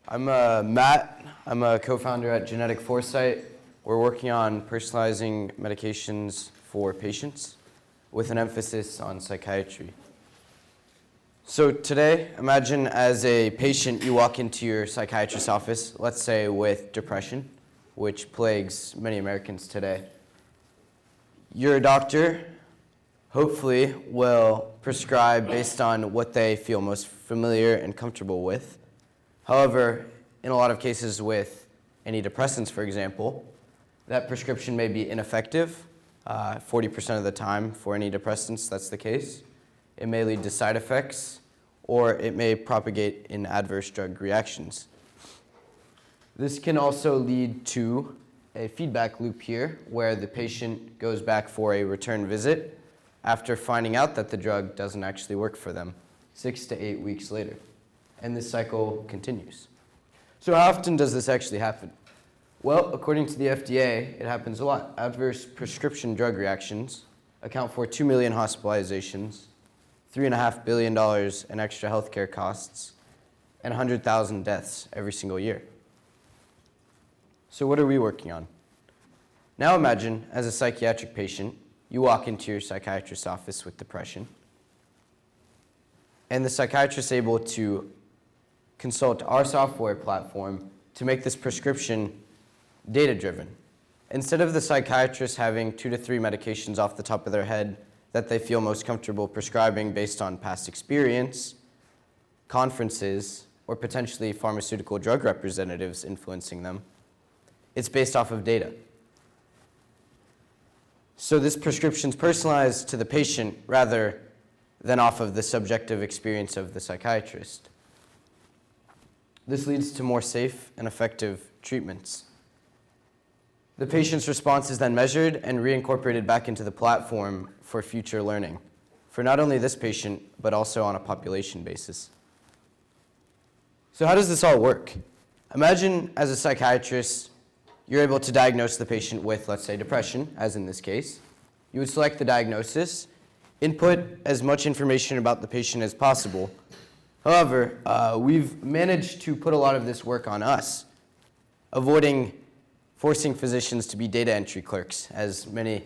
I'm Matt. I'm a co-founder at GeneticForesight. We're working on personalizing medications for patients with an emphasis on psychiatry. So today, imagine as a patient you walk into your psychiatrist's office, let's say with depression, which plagues many Americans today. Your doctor hopefully will prescribe based on what they feel most familiar and comfortable with. However, in a lot of cases with antidepressants, for example, that prescription may be ineffective. 40% of the time for antidepressants, that's the case. It may lead to side effects, or it may propagate in adverse drug reactions. This can also lead to a feedback loop here, where the patient goes back for a return visit after finding out that the drug doesn't actually work for them 6 to 8 weeks later. And this cycle continues. So how often does this actually happen? Well, according to the FDA, it happens a lot. Adverse prescription drug reactions account for 2 million hospitalizations, $3.5 billion in extra healthcare costs, and 100,000 deaths every single year. So what are we working on? Now imagine, as a psychiatric patient, you walk into your psychiatrist's office with depression, and the psychiatrist is able to consult our software platform to make this prescription data-driven. Instead of the psychiatrist having 2 to 3 medications off the top of their head that they feel most comfortable prescribing based on past experience, conferences, or potentially pharmaceutical drug representatives influencing them, it's based off of data. So this prescription's personalized to the patient rather than off of the subjective experience of the psychiatrist. This leads to more safe and effective treatments. The patient's response is then measured and reincorporated back into the platform for future learning, for not only this patient, but also on a population basis. So how does this all work? Imagine as a psychiatrist, you're able to diagnose the patient with, let's say, depression, as in this case. You would select the diagnosis, input as much information about the patient as possible. However, we've managed to put a lot of this work on us, avoiding forcing physicians to be data entry clerks, as many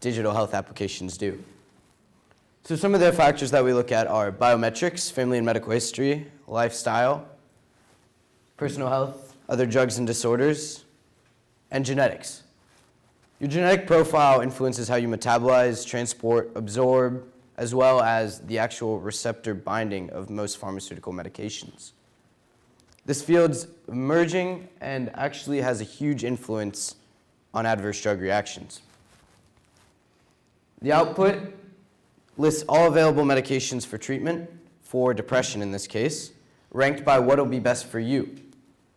digital health applications do. So some of the factors that we look at are biometrics, family and medical history, lifestyle, personal health, other drugs and disorders, and genetics. Your genetic profile influences how you metabolize, transport, absorb, as well as the actual receptor binding of most pharmaceutical medications. This field's emerging and actually has a huge influence on adverse drug reactions. The output lists all available medications for treatment, for depression in this case, ranked by what will be best for you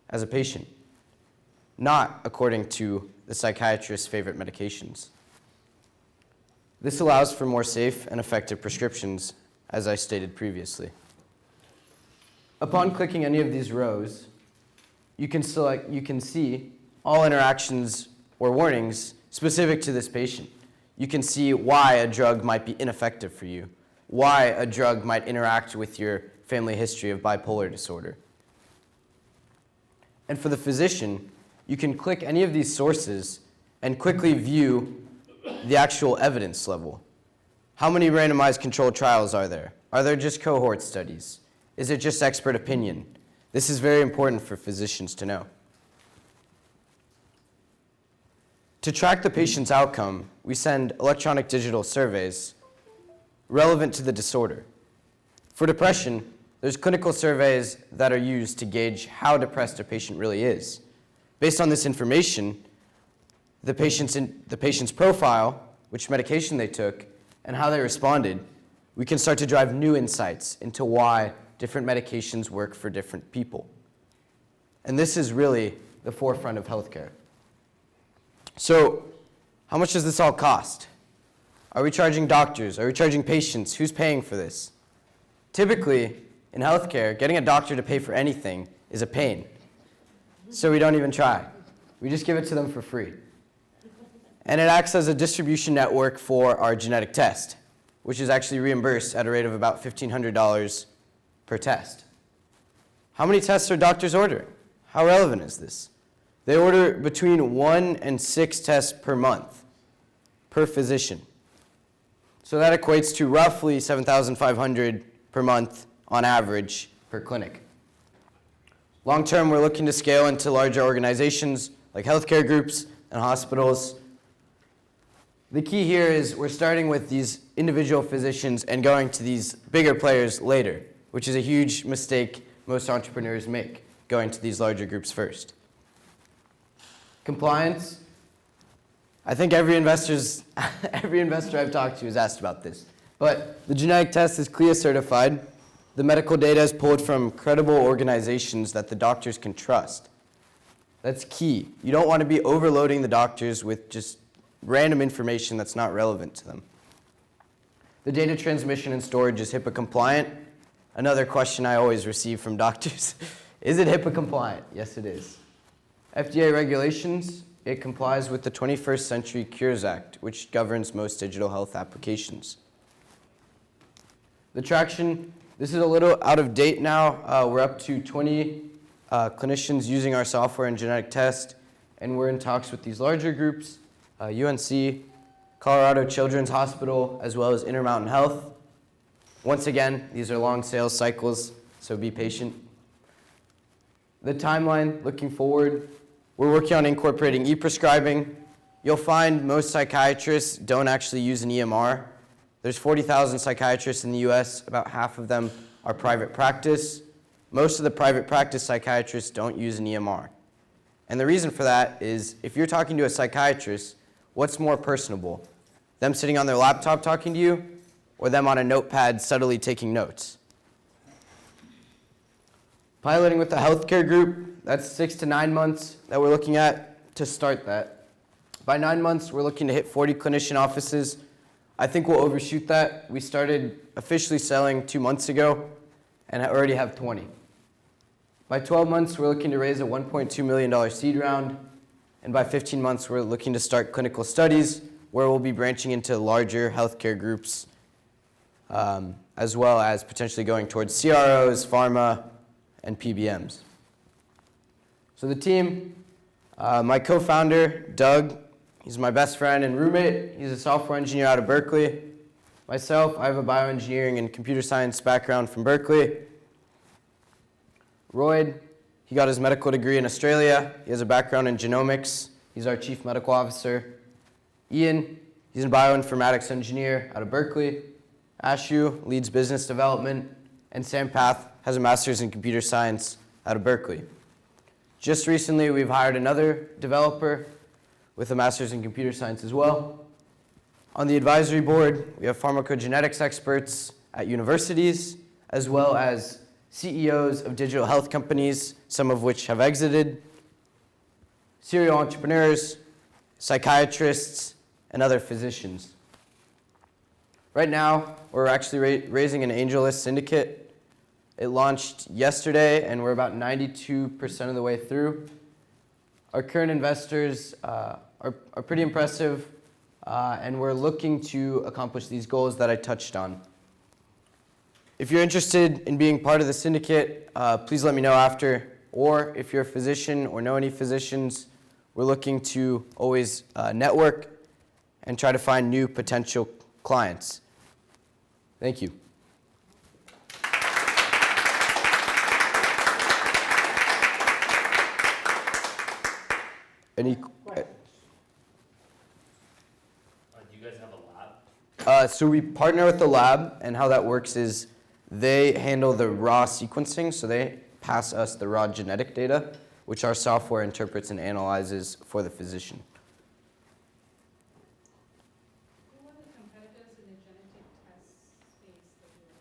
as a patient, not according to the psychiatrist's favorite medications. This allows for more safe and effective prescriptions, as I stated previously. Upon clicking any of these rows, you can see all interactions or warnings specific to this patient. You can see why a drug might be ineffective for you, why a drug might interact with your family history of bipolar disorder. And for the physician, you can click any of these sources and quickly view the actual evidence level. How many randomized controlled trials are there? Are there just cohort studies? Is it just expert opinion? This is very important for physicians to know. To track the patient's outcome, we send electronic digital surveys relevant to the disorder. For depression, there's clinical surveys that are used to gauge how depressed a patient really is. Based on this information, the patient's profile, which medication they took, and how they responded, we can start to drive new insights into why different medications work for different people. And this is really the forefront of healthcare. So, how much does this all cost? Are we charging doctors? Are we charging patients? Who's paying for this? Typically, in healthcare, getting a doctor to pay for anything is a pain. So we don't even try. We just give it to them for free. And it acts as a distribution network for our genetic test, which is actually reimbursed at a rate of about $1,500 per test. How many tests are doctors ordering? How relevant is this? They order between 1 and 6 tests per month, per physician. So that equates to roughly 7,500 per month on average per clinic. Long term, we're looking to scale into larger organizations like healthcare groups and hospitals. The key here is we're starting with these individual physicians and going to these bigger players later, which is a huge mistake most entrepreneurs make, going to these larger groups first. Compliance. I think every investor I've talked to has asked about this. But the genetic test is CLIA certified. The medical data is pulled from credible organizations that the doctors can trust. That's key. You don't want to be overloading the doctors with just random information that's not relevant to them. The data transmission and storage is HIPAA compliant. Another question I always receive from doctors. Is it HIPAA compliant? Yes, it is. FDA regulations, it complies with the 21st Century Cures Act, which governs most digital health applications. The traction, this is a little out of date now. We're up to 20 clinicians using our software and genetic test, and we're in talks with these larger groups, UNC, Colorado Children's Hospital, as well as Intermountain Health. Once again, these are long sales cycles, so be patient. The timeline, looking forward, we're working on incorporating e-prescribing. You'll find most psychiatrists don't actually use an EMR. There's 40,000 psychiatrists in the US, about half of them are private practice. Most of the private practice psychiatrists don't use an EMR. And the reason for that is if you're talking to a psychiatrist, what's more personable? Them sitting on their laptop talking to you, or them on a notepad subtly taking notes? Piloting with the healthcare group, that's 6 to 9 months that we're looking at to start that. By 9 months, we're looking to hit 40 clinician offices. I think we'll overshoot that. We started officially selling 2 months ago and I already have 20. By 12 months, we're looking to raise a $1.2 million seed round. And by 15 months, we're looking to start clinical studies where we'll be branching into larger healthcare groups, as well as potentially going towards CROs, pharma, and PBMs. So the team, my co-founder, Doug, he's my best friend and roommate. He's a software engineer out of Berkeley. Myself, I have a bioengineering and computer science background from Berkeley. Royd, he got his medical degree in Australia. He has a background in genomics. He's our chief medical officer. Ian, he's a bioinformatics engineer out of Berkeley. Ashu leads business development. And Sampath has a master's in computer science out of Berkeley. Just recently, we've hired another developer with a master's in computer science as well. On the advisory board, we have pharmacogenetics experts at universities, as well as CEOs of digital health companies, some of which have exited, serial entrepreneurs, psychiatrists, and other physicians. Right now, we're actually raising an AngelList syndicate. It launched yesterday, and we're about 92% of the way through. Our current investors are pretty impressive, and we're looking to accomplish these goals that I touched on. If you're interested in being part of the syndicate, please let me know after. Or if you're a physician or know any physicians, we're looking to always network and try to find new potential clients. Thank you. Any? Do you guys have a lab? So we partner with the lab, and how that works is they handle the raw sequencing, so they pass us the raw genetic data, which our software interprets and analyzes for the physician. Who are the competitors in the genetic test space that you're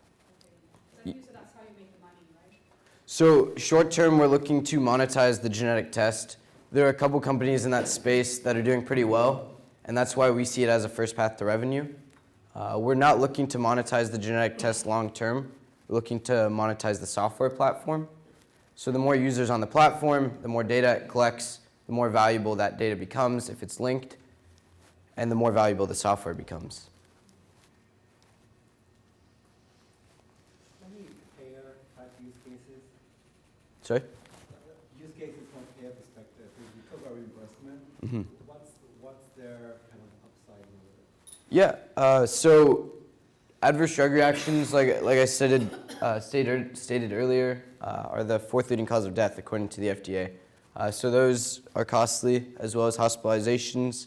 operating in? So that's how you make the money, right? So short term, we're looking to monetize the genetic test. There are a couple companies in that space that are doing pretty well, and that's why we see it as a first path to revenue. We're not looking to monetize the genetic test long term. We're looking to monetize the software platform. So the more users on the platform, the more data it collects, the more valuable that data becomes if it's linked, and the more valuable the software becomes. Any payer type use cases? Sorry? Use cases What's their kind of upside with it? Yeah, so adverse drug reactions, like I stated earlier, are the fourth leading cause of death according to the FDA. So those are costly, as well as hospitalizations.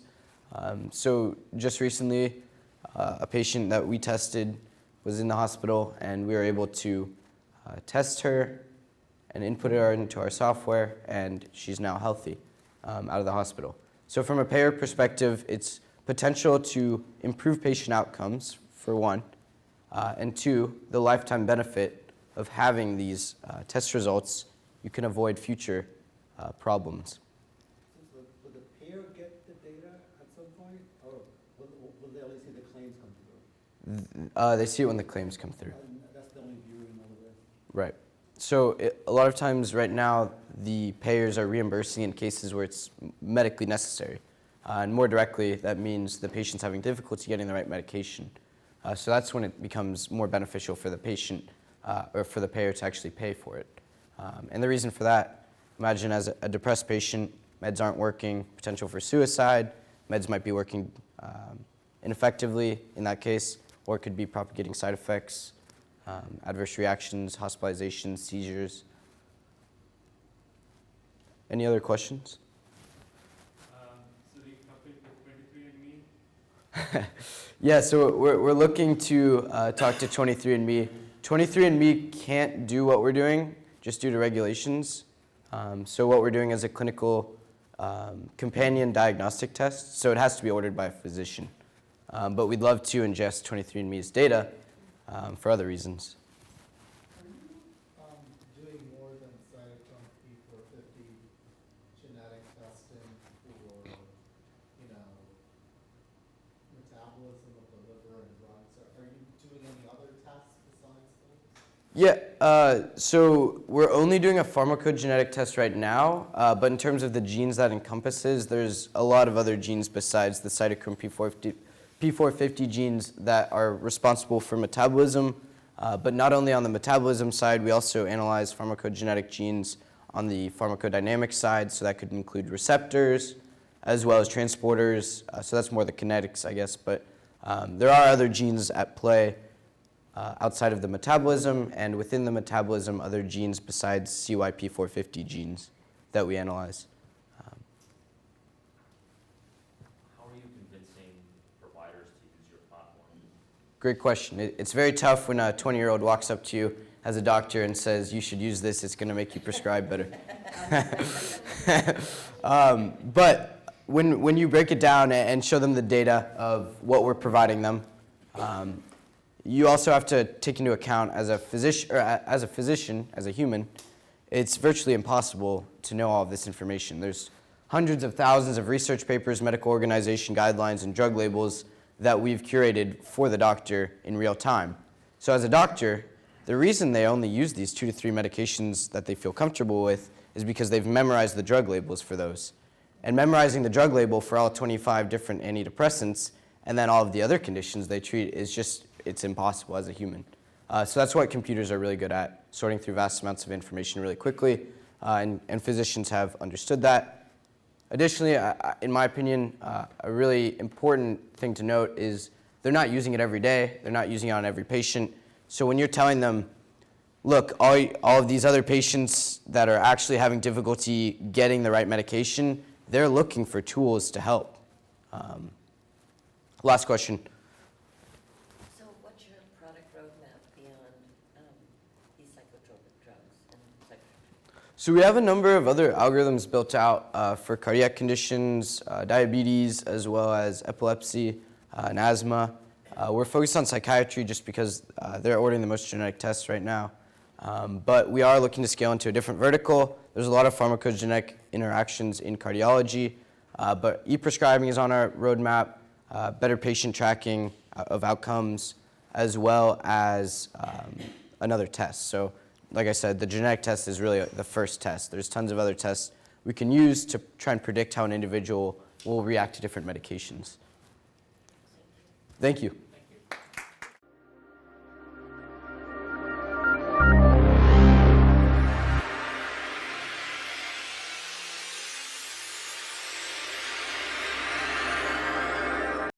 So just recently, a patient that we tested was in the hospital, and we were able to test her and input her into our software, and she's now healthy out of the hospital. So from a payer perspective, it's potential to improve patient outcomes, for one, and two, the lifetime benefit of having these test results. You can avoid future problems. So will the payer get the data at some point, or will they only see the claims come through? They see it when the claims come through. And that's the only view in all of this? Right. So a lot of times right now, the payers are reimbursing in cases where it's medically necessary. And more directly, that means the patient's having difficulty getting the right medication. So that's when it becomes more beneficial for the patient or for the payer to actually pay for it. And the reason for that, imagine as a depressed patient, meds aren't working, potential for suicide, meds might be working ineffectively in that case, or it could be propagating side effects, adverse reactions, hospitalizations, seizures. Any other questions? So the company with 23andMe? Yeah, so we're looking to talk to 23andMe. 23andMe can't do what we're doing just due to regulations. So what we're doing is a clinical companion diagnostic test, so it has to be ordered by a physician. But we'd love to ingest 23andMe's data for other reasons. Are you doing more than cytochrome P450 genetic testing for, metabolism of the liver and drugs? Are you doing any other tests besides those? Yeah, so we're only doing a pharmacogenetic test right now, but in terms of the genes that encompasses, there's a lot of other genes besides the cytochrome P450 genes that are responsible for metabolism, but not only on the metabolism side, we also analyze pharmacogenetic genes on the pharmacodynamic side, so that could include receptors as well as transporters, so that's more the kinetics, I guess, but there are other genes at play outside of the metabolism, and within the metabolism, other genes besides CYP450 genes that we analyze. How are you convincing providers to use your platform? Great question. It's very tough when a 20-year-old walks up to you as a doctor and says, you should use this, it's going to make you prescribe better. But when you break it down and show them the data of what we're providing them, you also have to take into account as a physician, as a human, it's virtually impossible to know all of this information. There's hundreds of thousands of research papers, medical organization guidelines, and drug labels that we've curated for the doctor in real time. So as a doctor, the reason they only use these 2 to 3 medications that they feel comfortable with is because they've memorized the drug labels for those. And memorizing the drug label for all 25 different antidepressants and then all of the other conditions they treat is just, it's impossible as a human. So that's what computers are really good at, sorting through vast amounts of information really quickly, and physicians have understood that. Additionally, in my opinion, a really important thing to note is they're not using it every day, they're not using it on every patient. So when you're telling them, look, all of these other patients that are actually having difficulty getting the right medication, they're looking for tools to help. Last question. So what's your product roadmap beyond these psychotropic drugs and psychotropic? So we have a number of other algorithms built out for cardiac conditions, diabetes, as well as epilepsy and asthma. We're focused on psychiatry just because they're ordering the most genetic tests right now. But we are looking to scale into a different vertical. There's a lot of pharmacogenetic interactions in cardiology, but e-prescribing is on our roadmap, better patient tracking of outcomes, as well as another test. So like I said, the genetic test is really the first test. There's tons of other tests we can use to try and predict how an individual will react to different medications. Thank you.